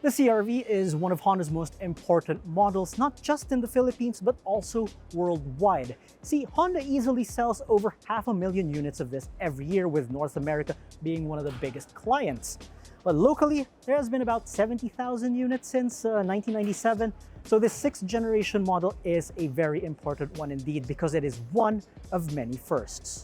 The CR-V is one of Honda's most important models, not just in the Philippines, but also worldwide. See, Honda easily sells over 500,000 units of this every year, with North America being one of the biggest clients. But locally, there has been about 70,000 units since 1997. So this 6th generation model is a very important one indeed, because it is one of many firsts.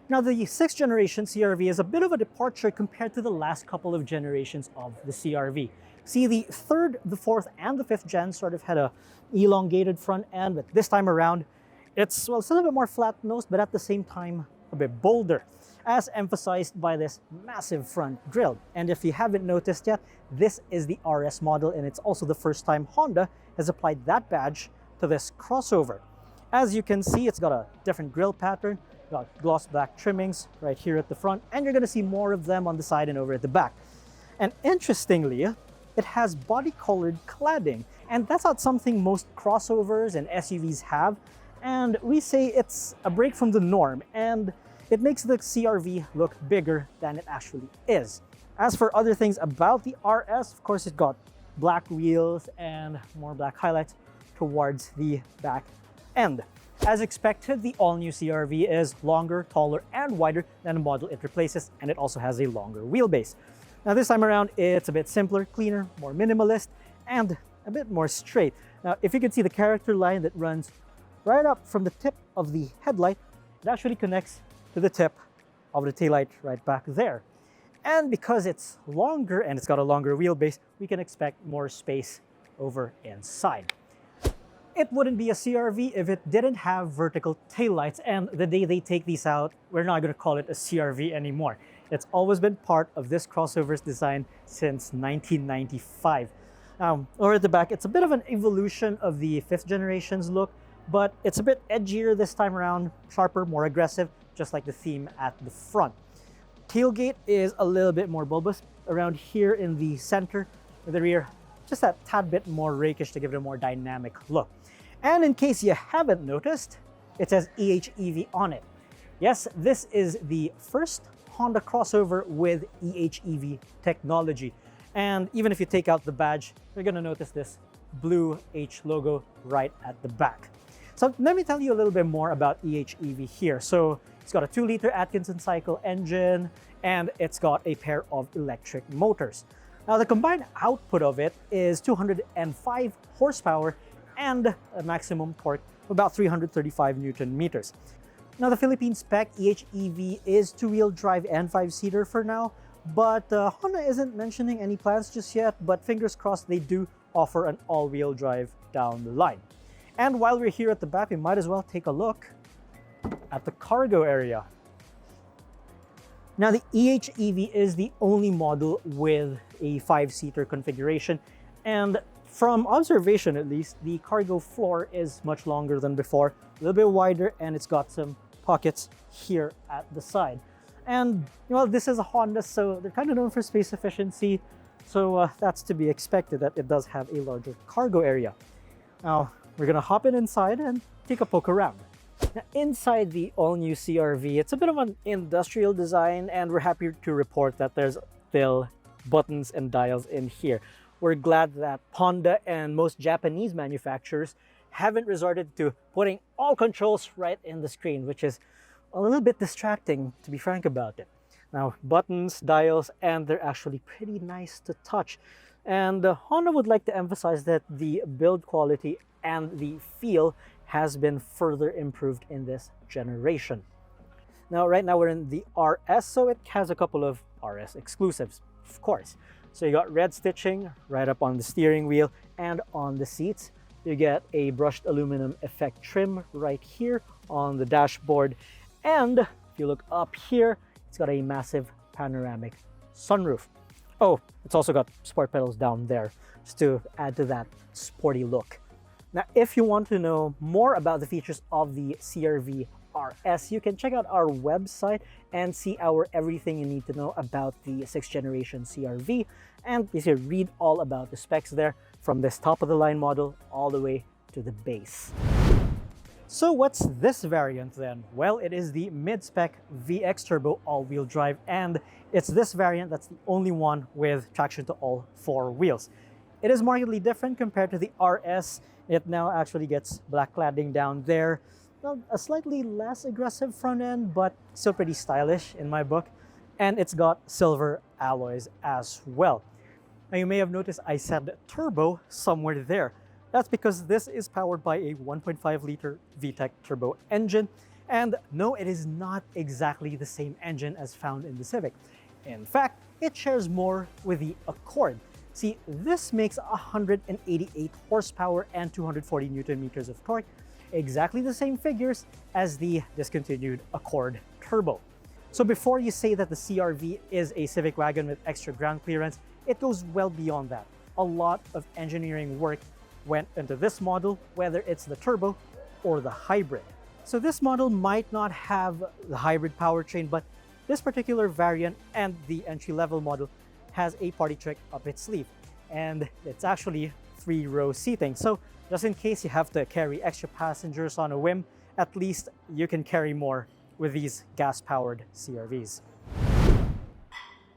Now, the 6th generation CR-V is a bit of a departure compared to the last couple of generations of the CR-V. See, the 3rd, the 4th, and the 5th gen sort of had a elongated front end, but this time around, it's a little bit more flat-nosed, but at the same time, a bit bolder, as emphasized by this massive front grille. And if you haven't noticed yet, this is the RS model, and it's also the first time Honda has applied that badge to this crossover. As you can see, it's got a different grille pattern, got gloss black trimmings right here at the front, and you're gonna see more of them on the side and over at the back. And interestingly, it has body-colored cladding, and that's not something most crossovers and SUVs have, and we say it's a break from the norm, and it makes the CR-V look bigger than it actually is. As for other things about the RS, of course, it got black wheels and more black highlights towards the back end. As expected, the all-new CR-V is longer, taller, and wider than the model it replaces, and it also has a longer wheelbase. Now this time around, it's a bit simpler, cleaner, more minimalist, and a bit more straight. Now, if you can see the character line that runs right up from the tip of the headlight, it actually connects to the tip of the taillight right back there. And because it's longer and it's got a longer wheelbase, we can expect more space over inside. It wouldn't be a CR-V if it didn't have vertical taillights, and the day they take these out, we're not going to call it a CR-V anymore. It's always been part of this crossover's design since 1995. Over at the back, it's a bit of an evolution of the 5th generation's look, but it's a bit edgier this time around, sharper, more aggressive, just like the theme at the front. Tailgate is a little bit more bulbous around here in the center. In the rear, just that tad bit more rakish to give it a more dynamic look. And in case you haven't noticed, it says EHEV on it. Yes, this is the first Honda crossover with EHEV technology. And even if you take out the badge, you're gonna notice this blue H logo right at the back. So let me tell you a little bit more about EHEV here. So it's got a 2-liter Atkinson cycle engine, and it's got a pair of electric motors. Now, the combined output of it is 205 horsepower and a maximum torque of about 335 Newton meters. Now, the Philippine spec EHEV is 2-wheel drive and 5-seater for now, but Honda isn't mentioning any plans just yet, but fingers crossed they do offer an all-wheel drive down the line. And while we're here at the back, we might as well take a look at the cargo area. Now, the EHEV is the only model with a 5-seater configuration, and from observation at least, the cargo floor is much longer than before, a little bit wider, and it's got some pockets here at the side. And, well, this is a Honda, so they're kind of known for space efficiency, so that's to be expected that it does have a larger cargo area. Now, we're gonna hop inside and take a poke around. Now, inside the all-new CR-V, it's a bit of an industrial design, and we're happy to report that there's still buttons and dials in here. We're glad that Honda and most Japanese manufacturers haven't resorted to putting all controls right in the screen, which is a little bit distracting, to be frank about it. Now, buttons, dials, and they're actually pretty nice to touch. And Honda would like to emphasize that the build quality and the feel has been further improved in this generation. Now, right now we're in the RS, so it has a couple of RS exclusives, of course. So you got red stitching right up on the steering wheel and on the seats. You get a brushed aluminum effect trim right here on the dashboard. And if you look up here, it's got a massive panoramic sunroof. Oh, it's also got sport pedals down there just to add to that sporty look. Now, if you want to know more about the features of the CR-V RS, you can check out our website and see our everything you need to know about the 6th generation CR-V, and you can read all about the specs there, from this top of the line model all the way to the base. So what's this variant then? Well, it is the mid-spec VX Turbo all-wheel drive, and it's this variant that's the only one with traction to all four wheels. It is markedly different compared to the RS. It now actually gets black cladding down there. Well, a slightly less aggressive front end, but still pretty stylish in my book. And it's got silver alloys as well. Now you may have noticed I said turbo somewhere there. That's because this is powered by a 1.5 liter VTEC turbo engine. And no, it is not exactly the same engine as found in the Civic. In fact, it shares more with the Accord. See, this makes 188 horsepower and 240 Newton meters of torque, exactly the same figures as the discontinued Accord Turbo. So before you say that the CR-V is a Civic wagon with extra ground clearance, it goes well beyond that. A lot of engineering work went into this model, whether it's the turbo or the hybrid. So this model might not have the hybrid powertrain, but this particular variant and the entry-level model has a party trick up its sleeve. And it's actually 3-row seating. So just in case you have to carry extra passengers on a whim, at least you can carry more with these gas-powered CR-Vs.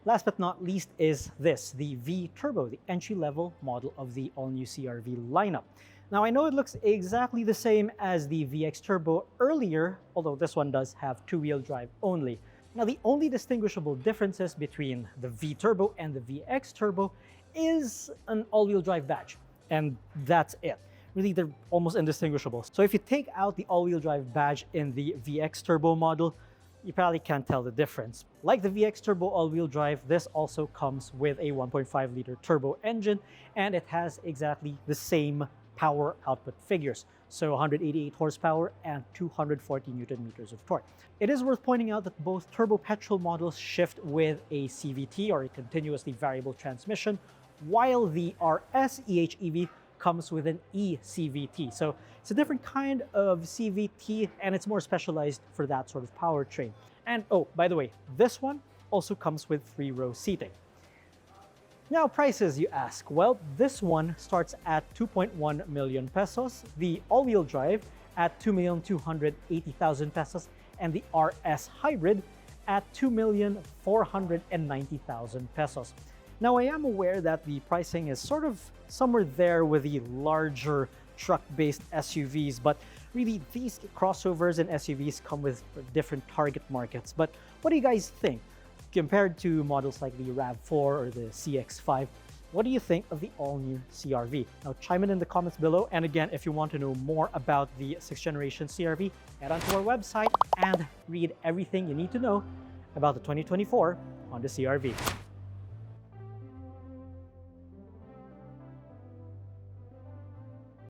Last but not least is this, the V-Turbo, the entry-level model of the all-new CR-V lineup. Now I know it looks exactly the same as the VX Turbo earlier, although this one does have two-wheel drive only. Now the only distinguishable differences between the V-Turbo and the VX Turbo is an all-wheel drive badge, and that's it. Really, they're almost indistinguishable. So if you take out the all-wheel drive badge in the VX Turbo model, you probably can't tell the difference. Like the VX Turbo all-wheel drive, this also comes with a 1.5 liter turbo engine, and it has exactly the same power output figures. So 188 horsepower and 240 Newton meters of torque. It is worth pointing out that both turbo petrol models shift with a CVT, or a continuously variable transmission, while the RS EHEV comes with an eCVT. So it's a different kind of CVT, and it's more specialized for that sort of powertrain. And oh, by the way, this one also comes with 3-row seating. Now prices, you ask. Well, this one starts at 2.1 million pesos, the all-wheel drive at 2,280,000 pesos, and the RS hybrid at 2,490,000 pesos. Now, I am aware that the pricing is sort of somewhere there with the larger truck-based SUVs, but really these crossovers and SUVs come with different target markets. But what do you guys think? Compared to models like the RAV4 or the CX-5, what do you think of the all-new CR-V? Now, chime in the comments below. And again, if you want to know more about the 6th generation CR-V, head onto our website and read everything you need to know about the 2024 Honda CR-V.